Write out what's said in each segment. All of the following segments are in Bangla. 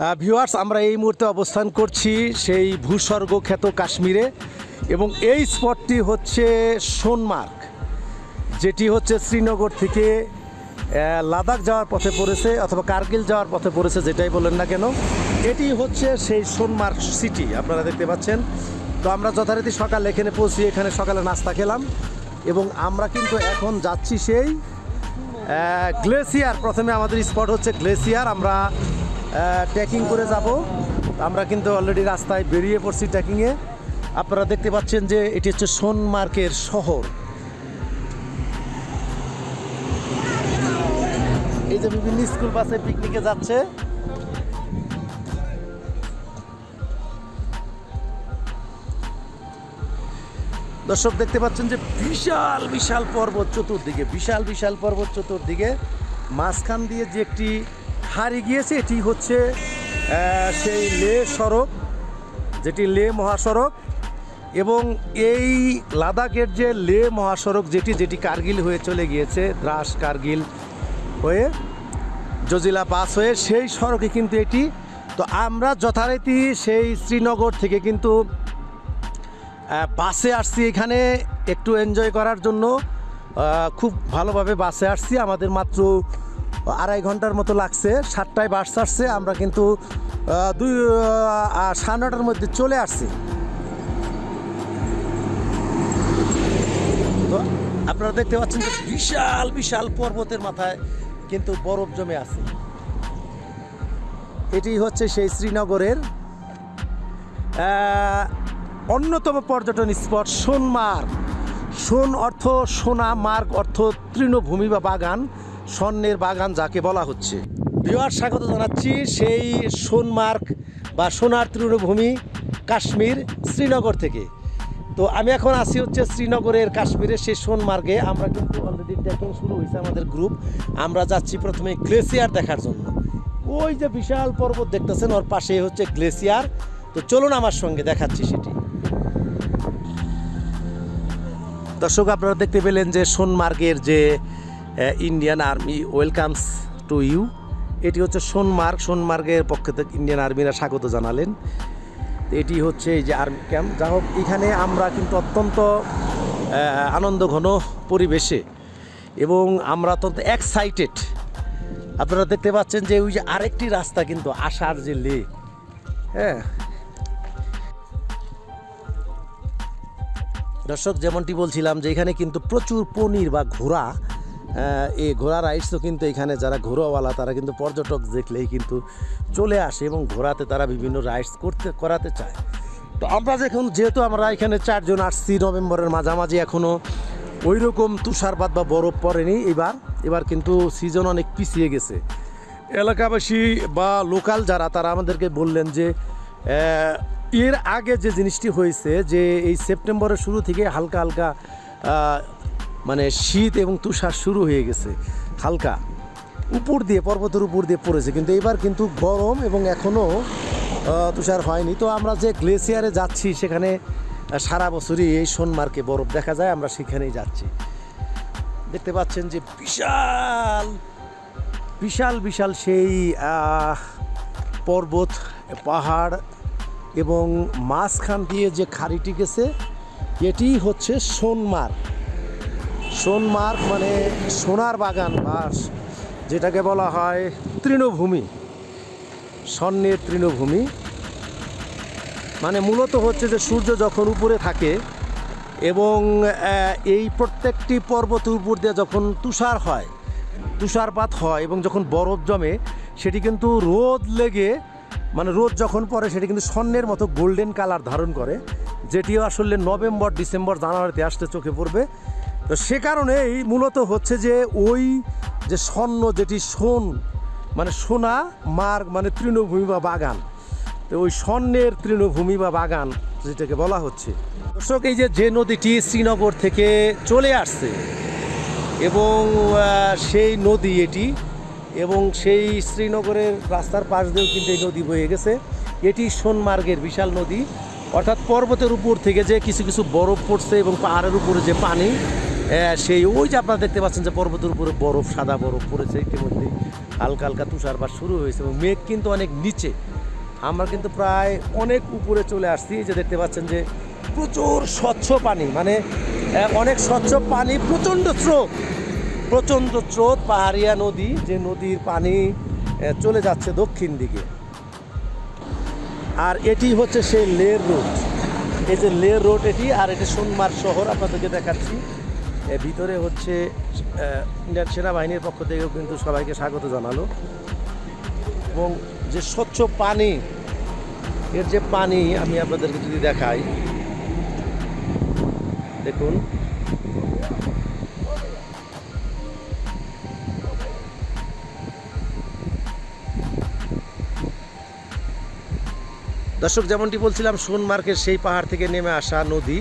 ভিউয়ার্স, আমরা এই মুহূর্তে অবস্থান করছি সেই ভূস্বর্গ খ্যাত কাশ্মীরে, এবং এই স্পটটি হচ্ছে সোনমার্গ, যেটি হচ্ছে শ্রীনগর থেকে লাদাখ যাওয়ার পথে পড়েছে অথবা কার্গিল যাওয়ার পথে পড়েছে, যেটাই বলেন না কেন। এটি হচ্ছে সেই সোনমার্গ সিটি, আপনারা দেখতে পাচ্ছেন। তো আমরা যথারীতি সকালে এখানে পৌঁছি, এখানে সকালে নাস্তা খেলাম এবং আমরা কিন্তু এখন যাচ্ছি সেই গ্লেসিয়ার। প্রথমে আমাদের স্পট হচ্ছে গ্লেসিয়ার, আমরা ট্রেকিং করে যাব। আমরা কিন্তু অলরেডি রাস্তায় বেরিয়ে পড়ছি ট্রেকিংয়ে। আপনারা দেখতে পাচ্ছেন যে এটি হচ্ছে সোনমার্গের শহর। এই যে বিভিন্ন স্কুল বাসে পিকনিকে যাচ্ছে। দর্শক দেখতে পাচ্ছেন যে বিশাল বিশাল পর্বত চতুর্দিকে, বিশাল বিশাল পর্বত চতুর্দিকে, মাঝখান দিয়ে যে একটি হারিয়ে গিয়েছে, এটি হচ্ছে সেই লে সড়ক, যেটি লে মহাসড়ক। এবং এই লাদাখের যে লে মহাসড়ক যেটি কার্গিল হয়ে চলে গিয়েছে, দ্রাস কার্গিল হয়ে জজিলা পাস হয়ে, সেই সড়কে কিন্তু এটি। তো আমরা যথারীতি সেই শ্রীনগর থেকে কিন্তু বাসে আসছি এখানে একটু এনজয় করার জন্য। খুব ভালোভাবে বাসে আসছি, আমাদের মাত্র 2.5 ঘন্টার মতো লাগছে। 7টায় বাস আসছে, আমরা কিন্তু 9:30টার মধ্যে চলে আসছি। তো আপনারা দেখতে পাচ্ছেন যে বিশাল বিশাল পর্বতের মাথায় কিন্তু বরফ জমে আছে। এটি হচ্ছে সেই শ্রীনগরের অন্যতম পর্যটন স্পট সোনমার্গ। সোন অর্থ সোনা, মার্গ অর্থ তৃণভূমি বা বাগান, স্বর্ণের বাগান যাকে বলা হচ্ছে। ভিউয়ার, স্বাগত জানাচ্ছি সেই সোনমার্গ বা সোনার তৃণভূমি কাশ্মীর, শ্রীনগর থেকে। তো আমি এখন আসি হচ্ছে শ্রীনগরের কাশ্মীরের সেই সোনমার্গে। আমরা কিন্তু অলরেডি ট্রেকিং শুরু হয়েছে আমাদের গ্রুপ। আমরা যাচ্ছি প্রথমে গ্লেসিয়ার দেখার জন্য। ওই যে বিশাল পর্বত দেখতেছেন, ওর পাশে হচ্ছে গ্লেসিয়ার। তো চলুন আমার সঙ্গে, দেখাচ্ছি সেটি। দর্শক, আপনারা দেখতে পেলেন যে সোনমার্গের যে Indian army welcomes to you, এটি হচ্ছে সোনমার্গ। সোনমার্গের পক্ষ থেকে ইন্ডিয়ান আর্মিরা স্বাগত জানালেন। এটি হচ্ছে এই যে আর্মি ক্যাম্প। যা হোক, এখানে আমরা কিন্তু অত্যন্ত আনন্দঘন পরিবেশে, এবং আমরা অত্যন্ত এক্সাইটেড। আপনারা দেখতে পাচ্ছেন যে ওই যে আরেকটি রাস্তা কিন্তু আসার যে লে, হ্যাঁ দর্শক, যেমনটি বলছিলাম যে এখানে কিন্তু প্রচুর পনির বা ঘোড়া, এই ঘোড়া রাইডসও কিন্তু এখানে যারা ঘোড়াওয়ালা তারা কিন্তু পর্যটক দেখলেই কিন্তু চলে আসে এবং ঘোড়াতে তারা বিভিন্ন রাইডস করাতে চায়। তো আমরা যেহেতু আমরা এখানে 4 জন আসছি, নভেম্বরের মাঝামাঝি, এখনও ওই রকম তুষারপাত বা বরফ পড়েনি। এবার কিন্তু সিজন অনেক পিছিয়ে গেছে। এলাকাবাসী বা লোকাল যারা, তারা আমাদেরকে বললেন যে এর আগে যে জিনিসটি হয়েছে যে এই সেপ্টেম্বরের শুরু থেকে হালকা হালকা মানে শীত এবং তুষার শুরু হয়ে গেছে, হালকা উপর দিয়ে, পর্বতের উপর দিয়ে পড়েছে। কিন্তু এবার কিন্তু গরম এবং এখনও তুষার হয়নি। তো আমরা যে গ্লেসিয়ারে যাচ্ছি সেখানে সারা বছরই এই সোনমার্গে বরফ দেখা যায়, আমরা সেখানেই যাচ্ছি। দেখতে পাচ্ছেন যে বিশাল বিশাল বিশাল সেই পর্বত, পাহাড়, এবং মাঝখান দিয়ে যে খাড়িটি গেছে, এটি হচ্ছে সোনমার্গ। সোনমার্গ মানে সোনার বাগান, বা যেটাকে বলা হয় তৃণভূমি, স্বর্ণের তৃণভূমি। মানে মূলত হচ্ছে যে সূর্য যখন উপরে থাকে এবং এই প্রত্যেকটি পর্বতের উপর দিয়ে যখন তুষারপাত হয় এবং যখন বরফ জমে, সেটি কিন্তু রোদ লেগে, মানে রোদ যখন পড়ে সেটি কিন্তু স্বর্ণের মতো গোল্ডেন কালার ধারণ করে, যেটিও আসলে নভেম্বর, ডিসেম্বর, জানুয়ারিতে আসতে চোখে পড়বে। তো সে কারণেই মূলত হচ্ছে যে ওই যে স্বর্ণ, যেটি সোন মানে সোনা, মার্গ মানে তৃণভূমি বা বাগান, তো ওই স্বর্ণের তৃণভূমি বা বাগান যেটাকে বলা হচ্ছে। দর্শক, এই যে নদীটি শ্রীনগর থেকে চলে আসছে এবং সেই নদী এটি, এবং সেই শ্রীনগরের রাস্তার পাশ দিয়েও কিন্তু এই নদী বয়ে গেছে। এটি সোনমার্গের বিশাল নদী, অর্থাৎ পর্বতের উপর থেকে যে কিছু কিছু বরফ পড়ছে এবং পাহাড়ের উপরে যে পানি, সেই ওই যে আপনারা দেখতে পাচ্ছেন যে পর্বতের উপরে বরফ, সাদা বরফ পড়েছে ইতিমধ্যে, হালকা হালকা তুষারপাত শুরু হয়েছে এবং মেঘ কিন্তু অনেক নিচে। আমরা কিন্তু প্রায় অনেক উপরে চলে আসছি। যে দেখতে পাচ্ছেন যে প্রচুর স্বচ্ছ পানি, মানে অনেক স্বচ্ছ পানি, প্রচণ্ড স্রোত, পাহাড়িয়া নদী, যে নদীর পানি চলে যাচ্ছে দক্ষিণ দিকে। আর এটি হচ্ছে সেই লের রোড, এই যে লের রোড এটি। আর এটি সোনমার্গ শহর আপনাদেরকে দেখাচ্ছি। ভিতরে হচ্ছে ইন্ডিয়ান সেনাবাহিনীর পক্ষ থেকেও কিন্তু সবাইকে স্বাগত জানালো। এবং যে স্বচ্ছ পানি, এর যে পানি আমি আপনাদেরকে যদি দেখাই, দেখুন দর্শক, যেমনটি বলছিলাম সোনমার্গের সেই পাহাড় থেকে নেমে আসা নদী,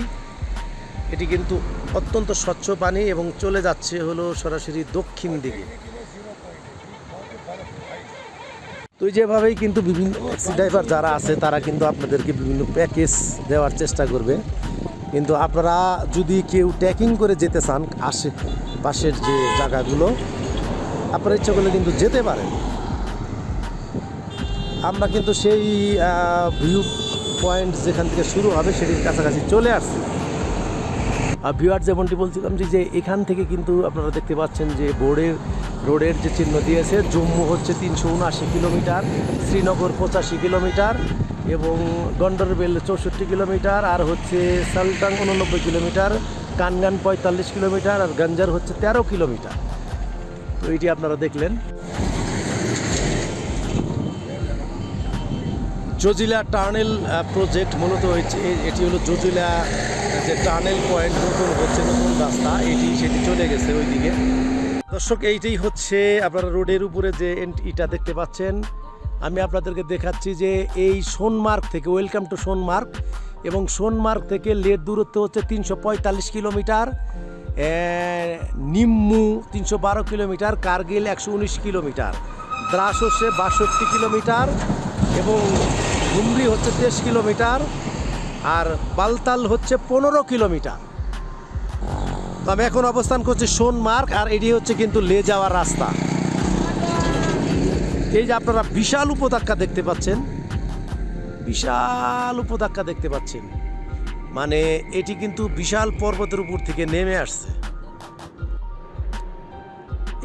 এটি কিন্তু অত্যন্ত স্বচ্ছ পানি এবং চলে যাচ্ছে হলো সরাসরি দক্ষিণ দিকে। তো যেভাবেই কিন্তু বিভিন্ন ট্যাক্সি ড্রাইভার যারা আছে তারা কিন্তু আপনাদেরকে বিভিন্ন প্যাকেজ দেওয়ার চেষ্টা করবে, কিন্তু আপনারা যদি কেউ ট্রেকিং করে যেতে চান আশেপাশের যে জায়গাগুলো, আপনারা ইচ্ছা করলে কিন্তু যেতে পারেন। আমরা কিন্তু সেই ভিউ পয়েন্ট যেখান থেকে শুরু হবে সেটির কাছাকাছি চলে আসছি। ভিউয়ার যেমনটি বলছিলাম যে এখান থেকে কিন্তু আপনারা দেখতে পাচ্ছেন যে রোডের যে চিহ্ন দিয়েছে, জম্মু হচ্ছে 379 কিলোমিটার, শ্রীনগর 85 কিলোমিটার এবং গন্ডরবেল 64 কিলোমিটার, আর হচ্ছে সালটাং 89 কিলোমিটার, কানগান 45 কিলোমিটার, আর গঞ্জার হচ্ছে 13 কিলোমিটার। তো এটি আপনারা দেখলেন। জজিলা টানেল প্রজেক্ট মূলত হচ্ছে, এটি হলো জজিলা যে টানেল পয়েন্ট, নতুন হচ্ছে, নতুন রাস্তা সেটি চলে গেছে ওইদিকে। দর্শক, এইটাই হচ্ছে আপনারা রোডের উপরে যে ইটা দেখতে পাচ্ছেন। আমি আপনাদেরকে দেখাচ্ছি যে এই সোনমার্গ থেকে, ওয়েলকাম টু সোনমার্গ, এবং সোনমার্গ থেকে লের দূরত্ব হচ্ছে 345 kilometre, Nimmu 312 kilometre, Kargil 119 kilometre, Drass হচ্ছে 62 কিলোমিটার এবং ঘুমরি হচ্ছে 23 কিলোমিটার, আর বালতাল হচ্ছে 15 কিলোমিটার। তো আমি এখন অবস্থান করছি সোনমার্গ, আর এটি হচ্ছে কিন্তু লে যাওয়ার রাস্তা। এই যে আপনারা বিশাল উপত্যকা দেখতে পাচ্ছেন, মানে এটি কিন্তু বিশাল পর্বতের উপর থেকে নেমে আসছে।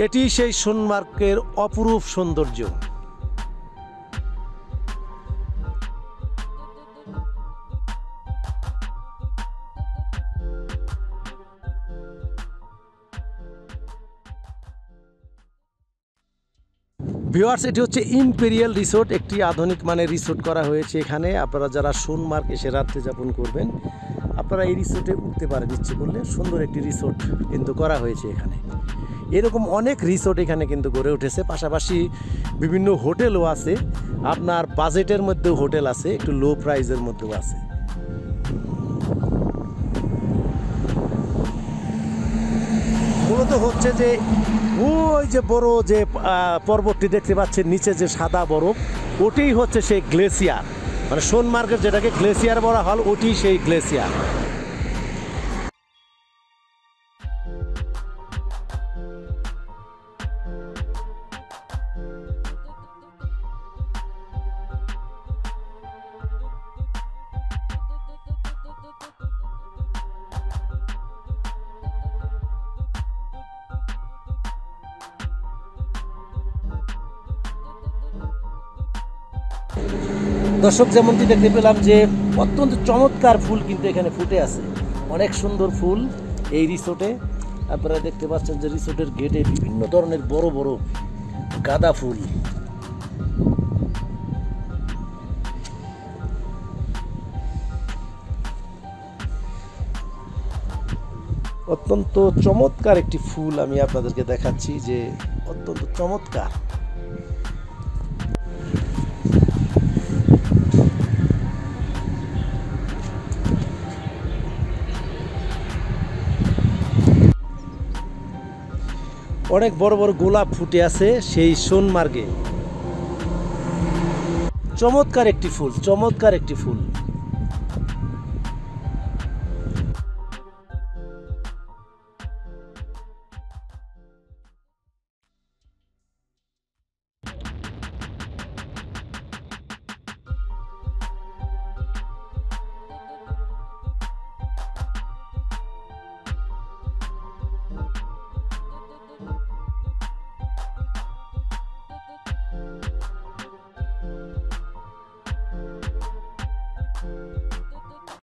এটি সেই সোনমার্গের অপরূপ সৌন্দর্য। ভিউয়ার্স, এটি হচ্ছে ইম্পেরিয়াল রিসোর্ট, একটি আধুনিক মানে রিসোর্ট করা হয়েছে এখানে। আপনারা যারা সোনমার্গ এসে রাত্রি যাপন করবেন, আপনারা এই রিসোর্টে উঠতে পারেন ইচ্ছে করলে। সুন্দর একটি রিসোর্ট কিন্তু করা হয়েছে এখানে। এরকম অনেক রিসোর্ট এখানে কিন্তু গড়ে উঠেছে, পাশাপাশি বিভিন্ন হোটেলও আছে। আপনার বাজেটের মধ্যেও হোটেল আছে, একটু লো প্রাইসের মধ্যেও আছে। মূলত হচ্ছে যে ওই যে বড় যে পর্বতটি দেখতে পাচ্ছেন নিচে, যে সাদা বরফ, ওটাই হচ্ছে সেই গ্লেসিয়ার, মানে সোনমার্গের যেটাকে গ্লেসিয়ার বলা হল, ওটি সেই গ্লেসিয়ার। দর্শক, যেমনটি দেখতে পেলাম যে অত্যন্ত চমৎকার ফুল কিন্তু এখানে ফুটে আছে, অনেক সুন্দর ফুল এই রিসোর্টে। আপনারা দেখতে পাচ্ছেন যে রিসোর্টের গেটে বিভিন্ন ধরনের বড় বড় গাঁদা ফুল। অত্যন্ত চমৎকার একটি ফুল আমি আপনাদেরকে দেখাচ্ছি, যে অত্যন্ত চমৎকার। অনেক বড় বড় গোলাপ ফুটে আছে সেই সোনমার্গে। চমৎকার একটি ফুল।